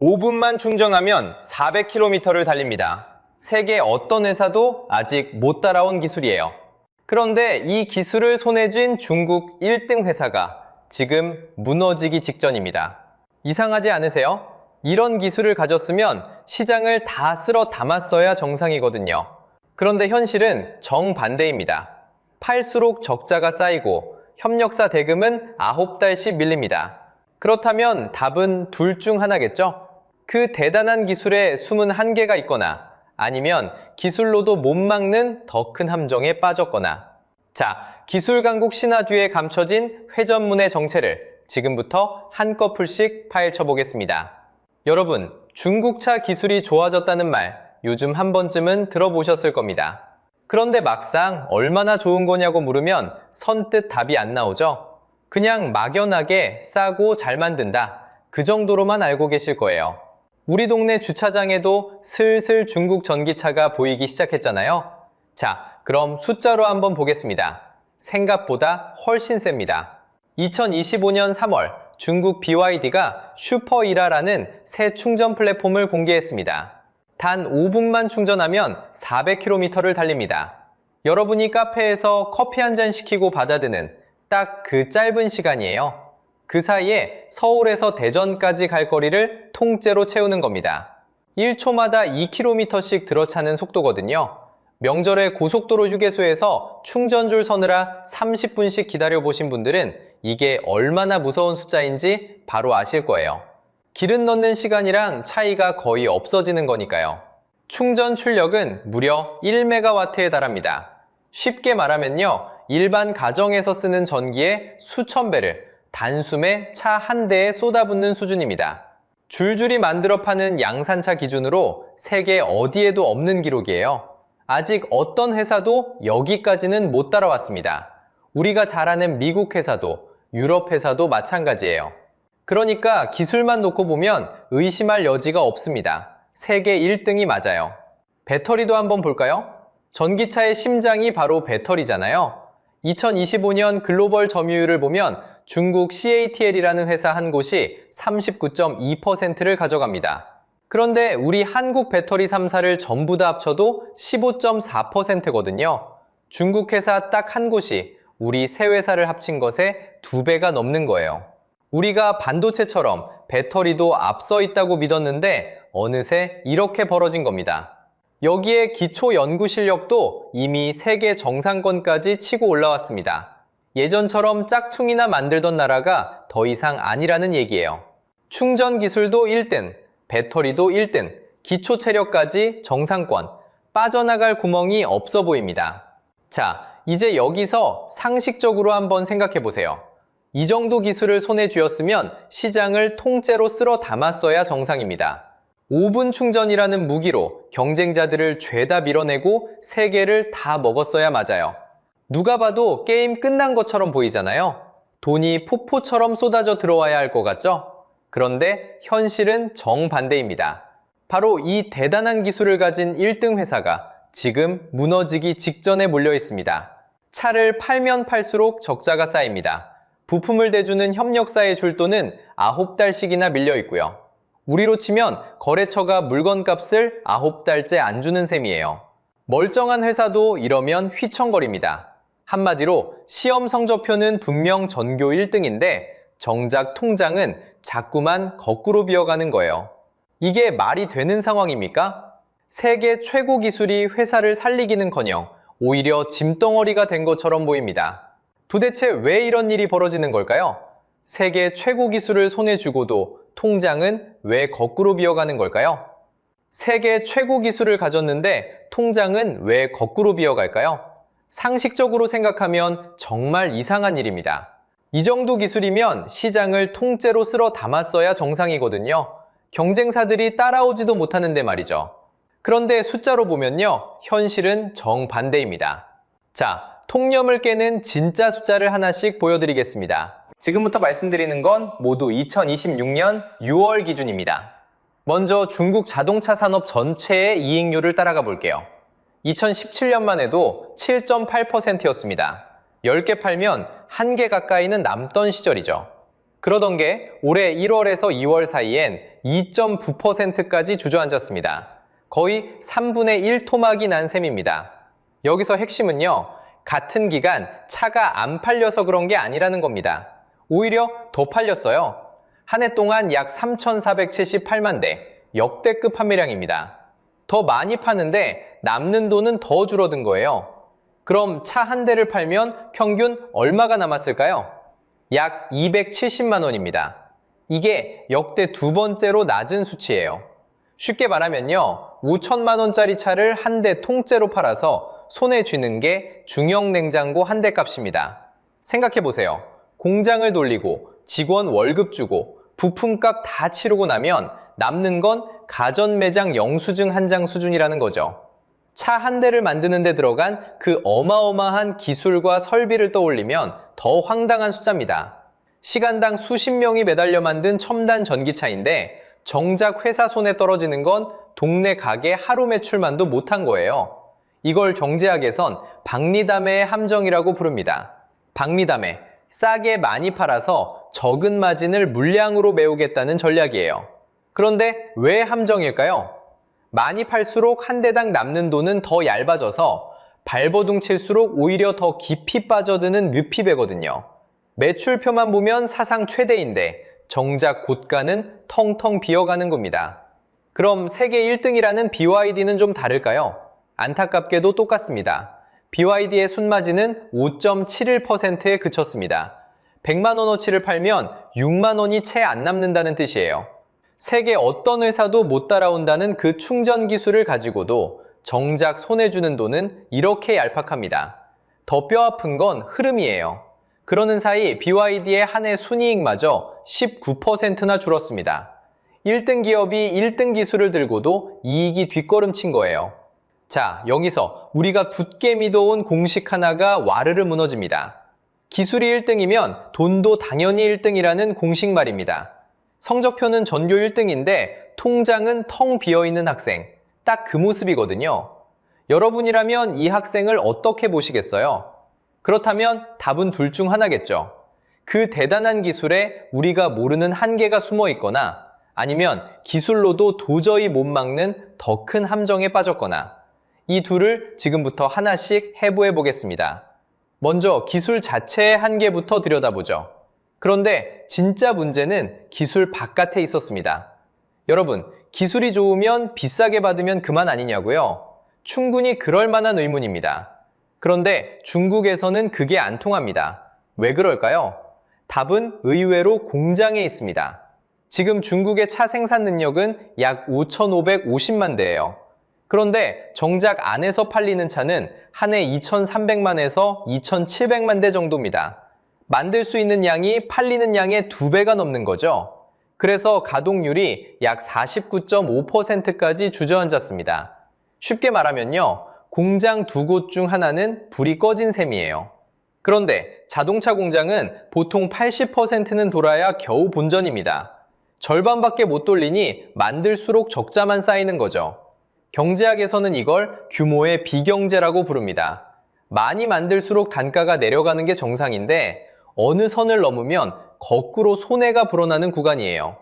5분만 충전하면 400km를 달립니다. 세계 어떤 회사도 아직 못 따라온 기술이에요. 그런데 이 기술을 손에 쥔 중국 1등 회사가 지금 무너지기 직전입니다. 이상하지 않으세요? 이런 기술을 가졌으면 시장을 다 쓸어 담았어야 정상이거든요. 그런데 현실은 정반대입니다. 팔수록 적자가 쌓이고 협력사 대금은 9달씩 밀립니다. 그렇다면 답은 둘 중 하나겠죠? 그 대단한 기술에 숨은 한계가 있거나 아니면 기술로도 못 막는 더 큰 함정에 빠졌거나. 자, 기술 강국 신화 뒤에 감춰진 회전문의 정체를 지금부터 한꺼풀씩 파헤쳐 보겠습니다. 여러분, 중국차 기술이 좋아졌다는 말 요즘 한 번쯤은 들어보셨을 겁니다. 그런데 막상 얼마나 좋은 거냐고 물으면 선뜻 답이 안 나오죠? 그냥 막연하게 싸고 잘 만든다, 그 정도로만 알고 계실 거예요. 우리 동네 주차장에도 슬슬 중국 전기차가 보이기 시작했잖아요. 자, 그럼 숫자로 한번 보겠습니다. 생각보다 훨씬 셉니다. 2025년 3월 중국 BYD가 슈퍼이라라는 새 충전 플랫폼을 공개했습니다. 단 5분만 충전하면 400km를 달립니다. 여러분이 카페에서 커피 한 잔 시키고 받아드는 딱 그 짧은 시간이에요. 그 사이에 서울에서 대전까지 갈 거리를 통째로 채우는 겁니다. 1초마다 2km씩 들어차는 속도거든요. 명절에 고속도로 휴게소에서 충전줄 서느라 30분씩 기다려보신 분들은 이게 얼마나 무서운 숫자인지 바로 아실 거예요. 기름 넣는 시간이랑 차이가 거의 없어지는 거니까요. 충전 출력은 무려 1메가와트에 달합니다. 쉽게 말하면요, 일반 가정에서 쓰는 전기의 수천 배를 단숨에 차 한 대에 쏟아붓는 수준입니다. 줄줄이 만들어 파는 양산차 기준으로 세계 어디에도 없는 기록이에요. 아직 어떤 회사도 여기까지는 못 따라왔습니다. 우리가 잘 아는 미국 회사도, 유럽 회사도 마찬가지예요. 그러니까 기술만 놓고 보면 의심할 여지가 없습니다. 세계 1등이 맞아요. 배터리도 한번 볼까요? 전기차의 심장이 바로 배터리잖아요. 2025년 글로벌 점유율을 보면 중국 CATL이라는 회사 한 곳이 39.2%를 가져갑니다. 그런데 우리 한국 배터리 3사를 전부 다 합쳐도 15.4%거든요. 중국 회사 딱 한 곳이 우리 세 회사를 합친 것의 2배가 넘는 거예요. 우리가 반도체처럼 배터리도 앞서 있다고 믿었는데 어느새 이렇게 벌어진 겁니다. 여기에 기초 연구 실력도 이미 세계 정상권까지 치고 올라왔습니다. 예전처럼 짝퉁이나 만들던 나라가 더 이상 아니라는 얘기예요. 충전 기술도 1등, 배터리도 1등, 기초 체력까지 정상권, 빠져나갈 구멍이 없어 보입니다. 자, 이제 여기서 상식적으로 한번 생각해 보세요. 이 정도 기술을 손에 쥐었으면 시장을 통째로 쓸어 담았어야 정상입니다. 5분 충전이라는 무기로 경쟁자들을 죄다 밀어내고 세계를 다 먹었어야 맞아요. 누가 봐도 게임 끝난 것처럼 보이잖아요. 돈이 폭포처럼 쏟아져 들어와야 할 것 같죠? 그런데 현실은 정반대입니다. 바로 이 대단한 기술을 가진 1등 회사가 지금 무너지기 직전에 몰려 있습니다. 차를 팔면 팔수록 적자가 쌓입니다. 부품을 대주는 협력사의 줄도는 9달씩이나 밀려 있고요. 우리로 치면 거래처가 물건값을 9달째 안 주는 셈이에요. 멀쩡한 회사도 이러면 휘청거립니다. 한마디로 시험 성적표는 분명 전교 1등인데 정작 통장은 자꾸만 거꾸로 비어가는 거예요. 이게 말이 되는 상황입니까? 세계 최고 기술이 회사를 살리기는커녕 오히려 짐덩어리가 된 것처럼 보입니다. 도대체 왜 이런 일이 벌어지는 걸까요? 세계 최고 기술을 손에 쥐고도 통장은 왜 거꾸로 비어가는 걸까요? 세계 최고 기술을 가졌는데 통장은 왜 거꾸로 비어갈까요? 상식적으로 생각하면 정말 이상한 일입니다. 이 정도 기술이면 시장을 통째로 쓸어 담았어야 정상이거든요. 경쟁사들이 따라오지도 못하는데 말이죠. 그런데 숫자로 보면요, 현실은 정반대입니다. 자, 통념을 깨는 진짜 숫자를 하나씩 보여드리겠습니다. 지금부터 말씀드리는 건 모두 2026년 6월 기준입니다. 먼저 중국 자동차 산업 전체의 이익률을 따라가 볼게요. 2017년만 해도 7.8%였습니다. 10개 팔면 1개 가까이는 남던 시절이죠. 그러던 게 올해 1월에서 2월 사이엔 2.9%까지 주저앉았습니다. 거의 3분의 1 토막이 난 셈입니다. 여기서 핵심은요, 같은 기간 차가 안 팔려서 그런 게 아니라는 겁니다. 오히려 더 팔렸어요. 한 해 동안 약 3,478만 대, 역대급 판매량입니다. 더 많이 파는데 남는 돈은 더 줄어든 거예요. 그럼 차 한 대를 팔면 평균 얼마가 남았을까요? 약 270만 원입니다. 이게 역대 두 번째로 낮은 수치예요. 쉽게 말하면요, 5천만 원짜리 차를 한 대 통째로 팔아서 손에 쥐는 게 중형 냉장고 한 대 값입니다. 생각해보세요. 공장을 돌리고 직원 월급 주고 부품값 다 치르고 나면 남는 건 가전 매장 영수증 한 장 수준이라는 거죠. 차 한 대를 만드는 데 들어간 그 어마어마한 기술과 설비를 떠올리면 더 황당한 숫자입니다. 시간당 수십 명이 매달려 만든 첨단 전기차인데 정작 회사 손에 떨어지는 건 동네 가게 하루 매출만도 못한 거예요. 이걸 경제학에선 박리담의 함정이라고 부릅니다. 박리담에 싸게 많이 팔아서 적은 마진을 물량으로 메우겠다는 전략이에요. 그런데 왜 함정일까요? 많이 팔수록 한 대당 남는 돈은 더 얇아져서 발버둥 칠수록 오히려 더 깊이 빠져드는 뮤피배거든요. 매출표만 보면 사상 최대인데 정작 고가는 텅텅 비어가는 겁니다. 그럼 세계 1등이라는 BYD는 좀 다를까요? 안타깝게도 똑같습니다. BYD의 순마진은 5.71%에 그쳤습니다. 100만 원어치를 팔면 6만 원이 채 안 남는다는 뜻이에요. 세계 어떤 회사도 못 따라온다는 그 충전 기술을 가지고도 정작 손에 주는 돈은 이렇게 얄팍합니다. 더 뼈아픈 건 흐름이에요. 그러는 사이 BYD의 한 해 순이익마저 19%나 줄었습니다. 1등 기업이 1등 기술을 들고도 이익이 뒷걸음친 거예요. 자, 여기서 우리가 굳게 믿어온 공식 하나가 와르르 무너집니다. 기술이 1등이면 돈도 당연히 1등이라는 공식 말입니다. 성적표는 전교 1등인데 통장은 텅 비어있는 학생, 딱 그 모습이거든요. 여러분이라면 이 학생을 어떻게 보시겠어요? 그렇다면 답은 둘 중 하나겠죠. 그 대단한 기술에 우리가 모르는 한계가 숨어 있거나 아니면 기술로도 도저히 못 막는 더 큰 함정에 빠졌거나 이 둘을 지금부터 하나씩 해부해 보겠습니다. 먼저 기술 자체의 한계부터 들여다보죠. 그런데 진짜 문제는 기술 바깥에 있었습니다. 여러분, 기술이 좋으면 비싸게 받으면 그만 아니냐고요? 충분히 그럴 만한 의문입니다. 그런데 중국에서는 그게 안 통합니다. 왜 그럴까요? 답은 의외로 공장에 있습니다. 지금 중국의 차 생산 능력은 약 5,550만 대예요. 그런데 정작 안에서 팔리는 차는 한 해 2,300만에서 2,700만 대 정도입니다. 만들 수 있는 양이 팔리는 양의 2배가 넘는 거죠. 그래서 가동률이 약 49.5%까지 주저앉았습니다. 쉽게 말하면요, 공장 두 곳 중 하나는 불이 꺼진 셈이에요. 그런데 자동차 공장은 보통 80%는 돌아야 겨우 본전입니다. 절반밖에 못 돌리니 만들수록 적자만 쌓이는 거죠. 경제학에서는 이걸 규모의 비경제라고 부릅니다. 많이 만들수록 단가가 내려가는 게 정상인데 어느 선을 넘으면 거꾸로 손해가 불어나는 구간이에요.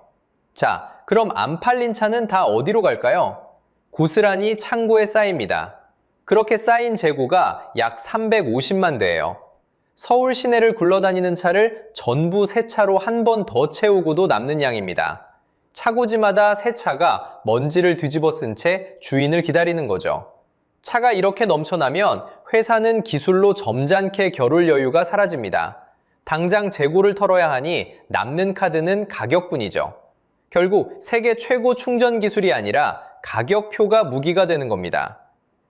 자, 그럼 안 팔린 차는 다 어디로 갈까요? 고스란히 창고에 쌓입니다. 그렇게 쌓인 재고가 약 350만 대예요. 서울 시내를 굴러다니는 차를 전부 새 차로 한 번 더 채우고도 남는 양입니다. 차고지마다 새 차가 먼지를 뒤집어 쓴 채 주인을 기다리는 거죠. 차가 이렇게 넘쳐나면 회사는 기술로 점잖게 겨룰 여유가 사라집니다. 당장 재고를 털어야 하니 남는 카드는 가격뿐이죠. 결국 세계 최고 충전 기술이 아니라 가격표가 무기가 되는 겁니다.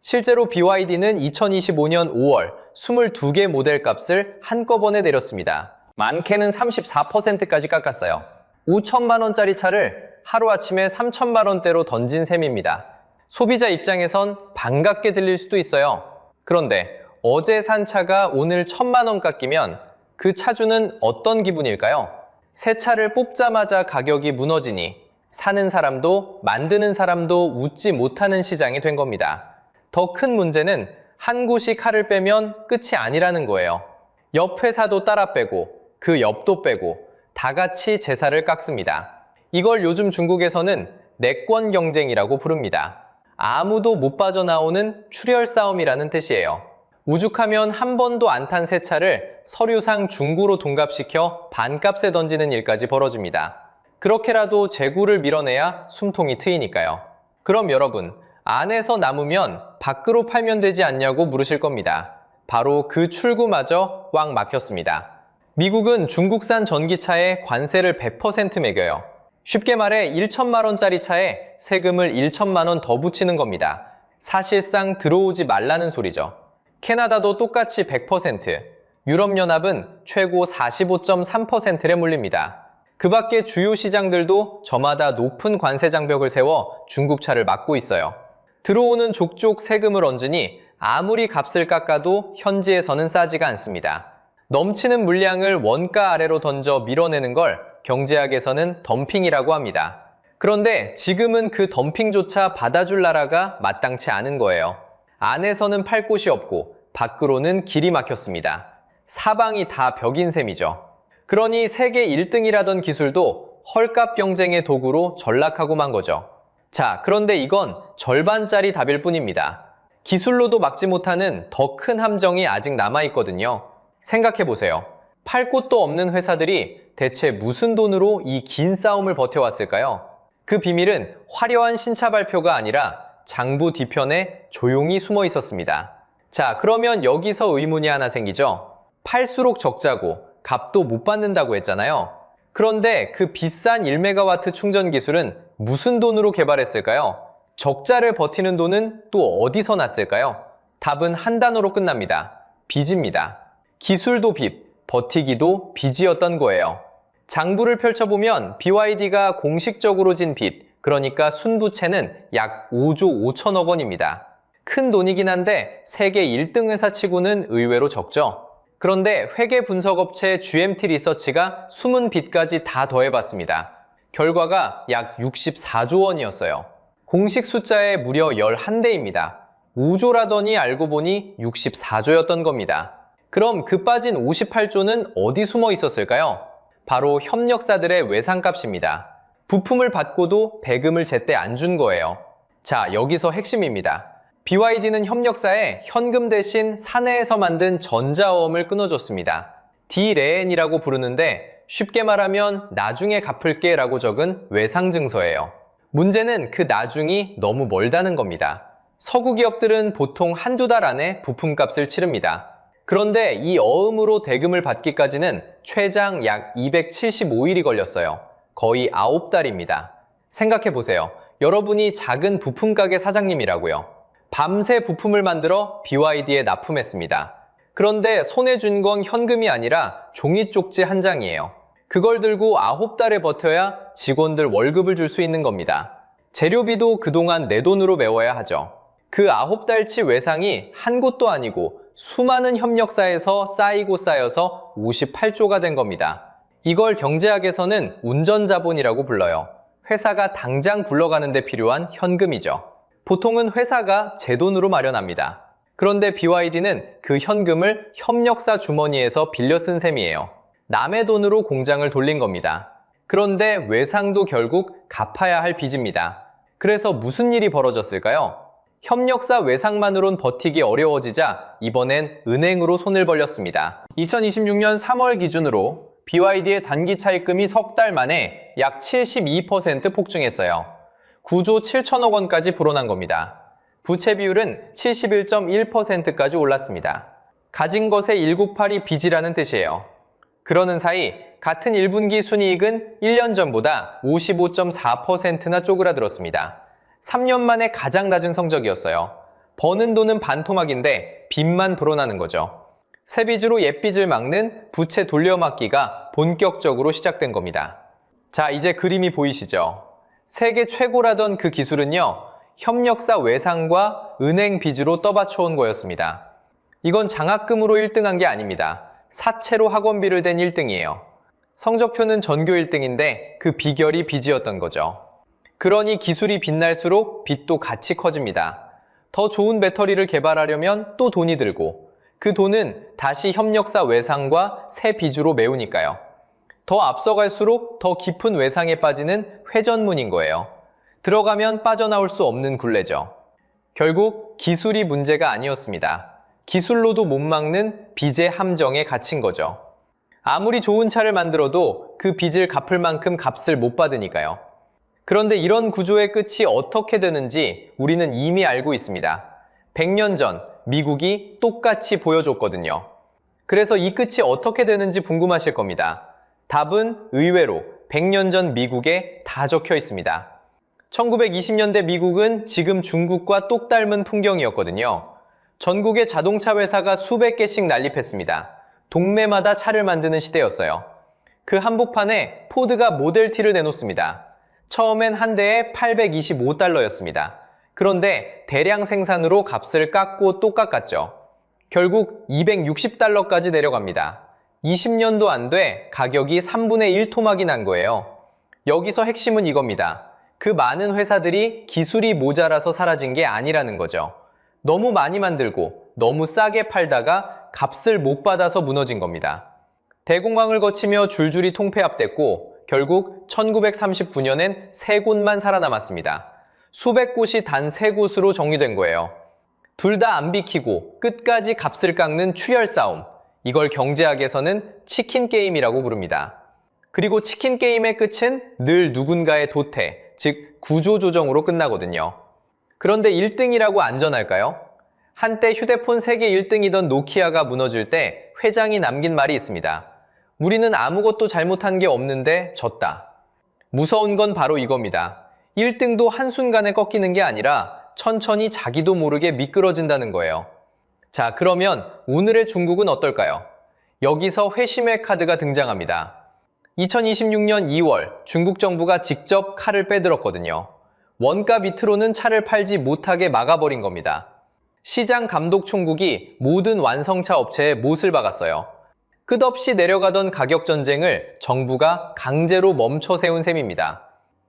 실제로 BYD는 2025년 5월 22개 모델 값을 한꺼번에 내렸습니다. 많게는 34%까지 깎았어요. 5천만 원짜리 차를 하루아침에 3천만 원대로 던진 셈입니다. 소비자 입장에선 반갑게 들릴 수도 있어요. 그런데 어제 산 차가 오늘 1,000만 원 깎이면 그 차주는 어떤 기분일까요? 새 차를 뽑자마자 가격이 무너지니 사는 사람도 만드는 사람도 웃지 못하는 시장이 된 겁니다. 더 큰 문제는 한 곳이 칼을 빼면 끝이 아니라는 거예요. 옆 회사도 따라 빼고 그 옆도 빼고 다 같이 제사를 깎습니다. 이걸 요즘 중국에서는 내권 경쟁이라고 부릅니다. 아무도 못 빠져나오는 출혈 싸움이라는 뜻이에요. 오죽하면 한 번도 안 탄 새 차를 서류상 중고로 동갑시켜 반값에 던지는 일까지 벌어집니다. 그렇게라도 재고를 밀어내야 숨통이 트이니까요. 그럼 여러분, 안에서 남으면 밖으로 팔면 되지 않냐고 물으실 겁니다. 바로 그 출구마저 꽉 막혔습니다. 미국은 중국산 전기차에 관세를 100% 매겨요. 쉽게 말해 1천만 원짜리 차에 세금을 1천만 원 더 붙이는 겁니다. 사실상 들어오지 말라는 소리죠. 캐나다도 똑같이 100%, 유럽연합은 최고 45.3%에 몰립니다. 그 밖에 주요 시장들도 저마다 높은 관세 장벽을 세워 중국차를 막고 있어요. 들어오는 족족 세금을 얹으니 아무리 값을 깎아도 현지에서는 싸지가 않습니다. 넘치는 물량을 원가 아래로 던져 밀어내는 걸 경제학에서는 덤핑이라고 합니다. 그런데 지금은 그 덤핑조차 받아줄 나라가 마땅치 않은 거예요. 안에서는 팔 곳이 없고 밖으로는 길이 막혔습니다. 사방이 다 벽인 셈이죠. 그러니 세계 1등이라던 기술도 헐값 경쟁의 도구로 전락하고 만 거죠. 자, 그런데 이건 절반짜리 답일 뿐입니다. 기술로도 막지 못하는 더 큰 함정이 아직 남아있거든요. 생각해보세요. 팔 곳도 없는 회사들이 대체 무슨 돈으로 이 긴 싸움을 버텨왔을까요? 그 비밀은 화려한 신차 발표가 아니라 장부 뒤편에 조용히 숨어 있었습니다. 자, 그러면 여기서 의문이 하나 생기죠? 팔수록 적자고 값도 못 받는다고 했잖아요. 그런데 그 비싼 1메가와트 충전 기술은 무슨 돈으로 개발했을까요? 적자를 버티는 돈은 또 어디서 났을까요? 답은 한 단어로 끝납니다. 빚입니다. 기술도 빚, 버티기도 빚이었던 거예요. 장부를 펼쳐보면 BYD가 공식적으로 진 빚, 그러니까 순부채는 약 5조 5천억 원입니다. 큰 돈이긴 한데 세계 1등 회사 치고는 의외로 적죠. 그런데 회계 분석업체 GMT 리서치가 숨은 빚까지 다 더해봤습니다. 결과가 약 64조 원이었어요. 공식 숫자에 무려 11대입니다. 5조라더니 알고 보니 64조였던 겁니다. 그럼 그 빠진 58조는 어디 숨어 있었을까요? 바로 협력사들의 외상값입니다. 부품을 받고도 배금을 제때 안 준 거예요. 자, 여기서 핵심입니다. BYD는 협력사에 현금 대신 사내에서 만든 전자어음을 끊어줬습니다. D레엔이라고 부르는데 쉽게 말하면 나중에 갚을게 라고 적은 외상증서예요. 문제는 그 나중이 너무 멀다는 겁니다. 서구 기업들은 보통 한두 달 안에 부품값을 치릅니다. 그런데 이 어음으로 대금을 받기까지는 최장 약 275일이 걸렸어요. 거의 9달입니다. 생각해보세요. 여러분이 작은 부품 가게 사장님이라고요. 밤새 부품을 만들어 BYD에 납품했습니다. 그런데 손에 준 건 현금이 아니라 종이 쪽지 한 장이에요. 그걸 들고 9달에 버텨야 직원들 월급을 줄 수 있는 겁니다. 재료비도 그동안 내 돈으로 메워야 하죠. 그 9달치 외상이 한 곳도 아니고 수많은 협력사에서 쌓이고 쌓여서 58조가 된 겁니다. 이걸 경제학에서는 운전자본이라고 불러요. 회사가 당장 굴러가는 데 필요한 현금이죠. 보통은 회사가 제 돈으로 마련합니다. 그런데 BYD는 그 현금을 협력사 주머니에서 빌려 쓴 셈이에요. 남의 돈으로 공장을 돌린 겁니다. 그런데 외상도 결국 갚아야 할 빚입니다. 그래서 무슨 일이 벌어졌을까요? 협력사 외상만으론 버티기 어려워지자 이번엔 은행으로 손을 벌렸습니다. 2026년 3월 기준으로 BYD의 단기 차입금이 석 달 만에 약 72% 폭증했어요. 9조 7천억 원까지 불어난 겁니다. 부채 비율은 71.1%까지 올랐습니다. 가진 것의 1곱하기 빚이라는 뜻이에요. 그러는 사이 같은 1분기 순이익은 1년 전보다 55.4%나 쪼그라들었습니다. 3년 만에 가장 낮은 성적이었어요. 버는 돈은 반토막인데 빚만 불어나는 거죠. 새 빚으로 옛 빚을 막는 부채 돌려막기가 본격적으로 시작된 겁니다. 자, 이제 그림이 보이시죠? 세계 최고라던 그 기술은요, 협력사 외상과 은행 빚으로 떠받쳐온 거였습니다. 이건 장학금으로 1등한 게 아닙니다. 사채로 학원비를 댄 1등이에요. 성적표는 전교 1등인데 그 비결이 빚이었던 거죠. 그러니 기술이 빛날수록 빚도 같이 커집니다. 더 좋은 배터리를 개발하려면 또 돈이 들고 그 돈은 다시 협력사 외상과 새 빚으로 메우니까요. 더 앞서갈수록 더 깊은 외상에 빠지는 회전문인 거예요. 들어가면 빠져나올 수 없는 굴레죠. 결국 기술이 문제가 아니었습니다. 기술로도 못 막는 빚의 함정에 갇힌 거죠. 아무리 좋은 차를 만들어도 그 빚을 갚을 만큼 값을 못 받으니까요. 그런데 이런 구조의 끝이 어떻게 되는지 우리는 이미 알고 있습니다. 100년 전 미국이 똑같이 보여줬거든요. 그래서 이 끝이 어떻게 되는지 궁금하실 겁니다. 답은 의외로 100년 전 미국에 다 적혀 있습니다. 1920년대 미국은 지금 중국과 똑 닮은 풍경이었거든요. 전국의 자동차 회사가 수백 개씩 난립했습니다. 동네마다 차를 만드는 시대였어요. 그 한복판에 포드가 모델 T를 내놓습니다. 처음엔 한 대에 $825였습니다. 그런데 대량 생산으로 값을 깎고 또 깎았죠. 결국 $260까지 내려갑니다. 20년도 안 돼 가격이 3분의 1 토막이 난 거예요. 여기서 핵심은 이겁니다. 그 많은 회사들이 기술이 모자라서 사라진 게 아니라는 거죠. 너무 많이 만들고 너무 싸게 팔다가 값을 못 받아서 무너진 겁니다. 대공황을 거치며 줄줄이 통폐합됐고 결국 1939년엔 3곳만 살아남았습니다. 수백 곳이 단 3곳으로 정리된 거예요. 둘 다 안 비키고 끝까지 값을 깎는 출혈 싸움. 이걸 경제학에서는 치킨 게임이라고 부릅니다. 그리고 치킨 게임의 끝은 늘 누군가의 도태, 즉 구조조정으로 끝나거든요. 그런데 1등이라고 안전할까요? 한때 휴대폰 세계 1등이던 노키아가 무너질 때 회장이 남긴 말이 있습니다. 우리는 아무것도 잘못한 게 없는데 졌다. 무서운 건 바로 이겁니다. 1등도 한순간에 꺾이는 게 아니라 천천히 자기도 모르게 미끄러진다는 거예요. 자, 그러면 오늘의 중국은 어떨까요? 여기서 회심의 카드가 등장합니다. 2026년 2월 중국 정부가 직접 칼을 빼들었거든요. 원가 밑으로는 차를 팔지 못하게 막아버린 겁니다. 시장 감독 총국이 모든 완성차 업체에 못을 박았어요. 끝없이 내려가던 가격 전쟁을 정부가 강제로 멈춰 세운 셈입니다.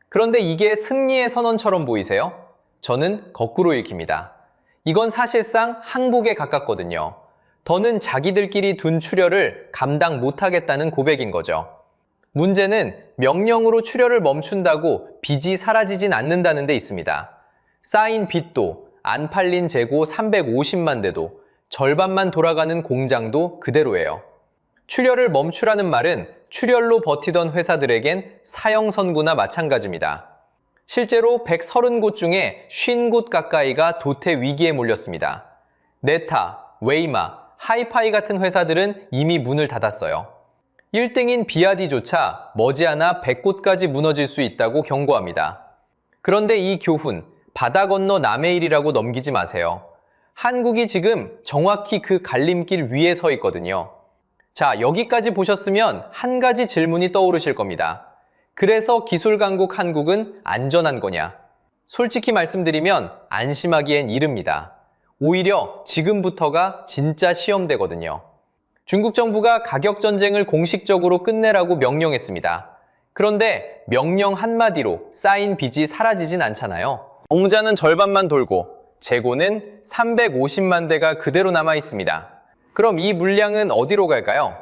그런데 이게 승리의 선언처럼 보이세요? 저는 거꾸로 읽힙니다. 이건 사실상 항복에 가깝거든요. 더는 자기들끼리 둔 출혈을 감당 못하겠다는 고백인 거죠. 문제는 명령으로 출혈을 멈춘다고 빚이 사라지진 않는다는 데 있습니다. 쌓인 빚도 안 팔린 재고 350만 대도 절반만 돌아가는 공장도 그대로예요. 출혈을 멈추라는 말은 출혈로 버티던 회사들에겐 사형 선고나 마찬가지입니다. 실제로 130곳 중에 50곳 가까이가 도태 위기에 몰렸습니다. 네타, 웨이마, 하이파이 같은 회사들은 이미 문을 닫았어요. 1등인 비아디조차 머지않아 100곳까지 무너질 수 있다고 경고합니다. 그런데 이 교훈, 바다 건너 남의 일이라고 넘기지 마세요. 한국이 지금 정확히 그 갈림길 위에 서 있거든요. 자, 여기까지 보셨으면 한 가지 질문이 떠오르실 겁니다. 그래서 기술 강국 한국은 안전한 거냐? 솔직히 말씀드리면 안심하기엔 이릅니다. 오히려 지금부터가 진짜 시험대거든요. 중국 정부가 가격 전쟁을 공식적으로 끝내라고 명령했습니다. 그런데 명령 한마디로 쌓인 빚이 사라지진 않잖아요. 공자는 절반만 돌고 재고는 350만 대가 그대로 남아 있습니다. 그럼 이 물량은 어디로 갈까요?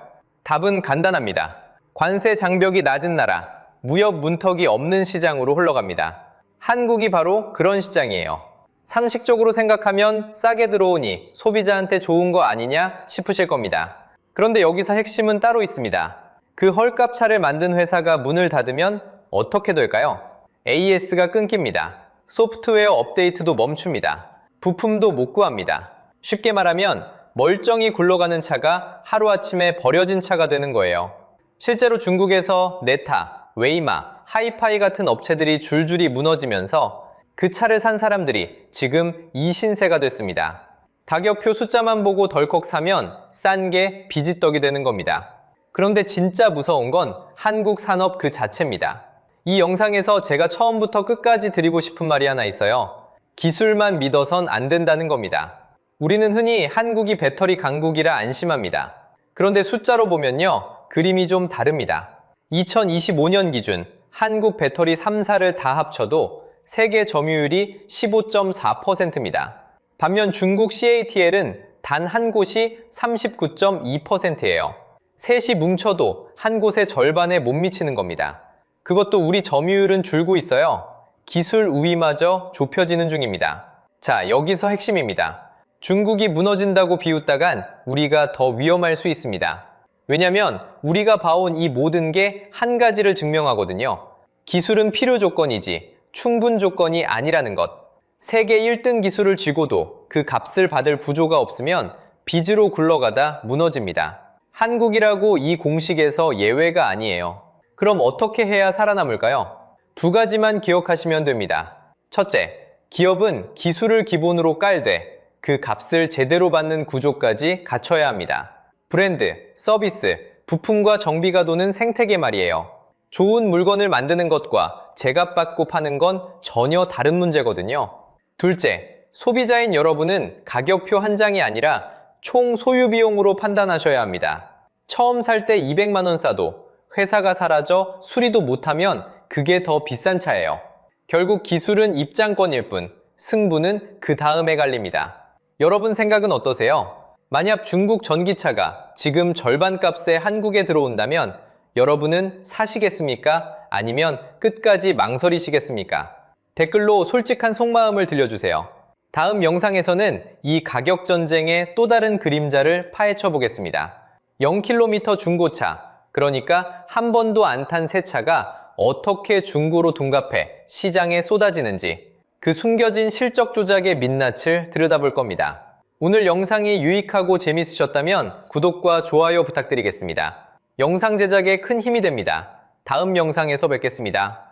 답은 간단합니다. 관세 장벽이 낮은 나라, 무역 문턱이 없는 시장으로 흘러갑니다. 한국이 바로 그런 시장이에요. 상식적으로 생각하면 싸게 들어오니 소비자한테 좋은 거 아니냐 싶으실 겁니다. 그런데 여기서 핵심은 따로 있습니다. 그 헐값 차를 만든 회사가 문을 닫으면 어떻게 될까요? AS가 끊깁니다. 소프트웨어 업데이트도 멈춥니다. 부품도 못 구합니다. 쉽게 말하면 멀쩡히 굴러가는 차가 하루아침에 버려진 차가 되는 거예요. 실제로 중국에서 네타, 웨이마, 하이파이 같은 업체들이 줄줄이 무너지면서 그 차를 산 사람들이 지금 이 신세가 됐습니다. 가격표 숫자만 보고 덜컥 사면 싼 게 비지떡이 되는 겁니다. 그런데 진짜 무서운 건 한국 산업 그 자체입니다. 이 영상에서 제가 처음부터 끝까지 드리고 싶은 말이 하나 있어요. 기술만 믿어선 안 된다는 겁니다. 우리는 흔히 한국이 배터리 강국이라 안심합니다. 그런데 숫자로 보면요, 그림이 좀 다릅니다. 2025년 기준 한국 배터리 3사를 다 합쳐도 세계 점유율이 15.4%입니다. 반면 중국 CATL은 단 한 곳이 39.2%예요. 셋이 뭉쳐도 한 곳의 절반에 못 미치는 겁니다. 그것도 우리 점유율은 줄고 있어요. 기술 우위마저 좁혀지는 중입니다. 자, 여기서 핵심입니다. 중국이 무너진다고 비웃다간 우리가 더 위험할 수 있습니다. 왜냐면 우리가 봐온 이 모든 게 한 가지를 증명하거든요. 기술은 필요 조건이지 충분 조건이 아니라는 것. 세계 1등 기술을 쥐고도 그 값을 받을 구조가 없으면 빚으로 굴러가다 무너집니다. 한국이라고 이 공식에서 예외가 아니에요. 그럼 어떻게 해야 살아남을까요? 두 가지만 기억하시면 됩니다. 첫째, 기업은 기술을 기본으로 깔되 그 값을 제대로 받는 구조까지 갖춰야 합니다. 브랜드, 서비스, 부품과 정비가 도는 생태계 말이에요. 좋은 물건을 만드는 것과 제값받고 파는 건 전혀 다른 문제거든요. 둘째, 소비자인 여러분은 가격표 한 장이 아니라 총 소유 비용으로 판단하셔야 합니다. 처음 살 때 200만 원 싸도 회사가 사라져 수리도 못하면 그게 더 비싼 차예요. 결국 기술은 입장권일 뿐 승부는 그 다음에 갈립니다. 여러분 생각은 어떠세요? 만약 중국 전기차가 지금 절반 값에 한국에 들어온다면 여러분은 사시겠습니까? 아니면 끝까지 망설이시겠습니까? 댓글로 솔직한 속마음을 들려주세요. 다음 영상에서는 이 가격 전쟁의 또 다른 그림자를 파헤쳐 보겠습니다. 0km 중고차, 그러니까 한 번도 안 탄 새 차가 어떻게 중고로 둔갑해 시장에 쏟아지는지 그 숨겨진 실적 조작의 민낯을 들여다볼 겁니다. 오늘 영상이 유익하고 재밌으셨다면 구독과 좋아요 부탁드리겠습니다. 영상 제작에 큰 힘이 됩니다. 다음 영상에서 뵙겠습니다.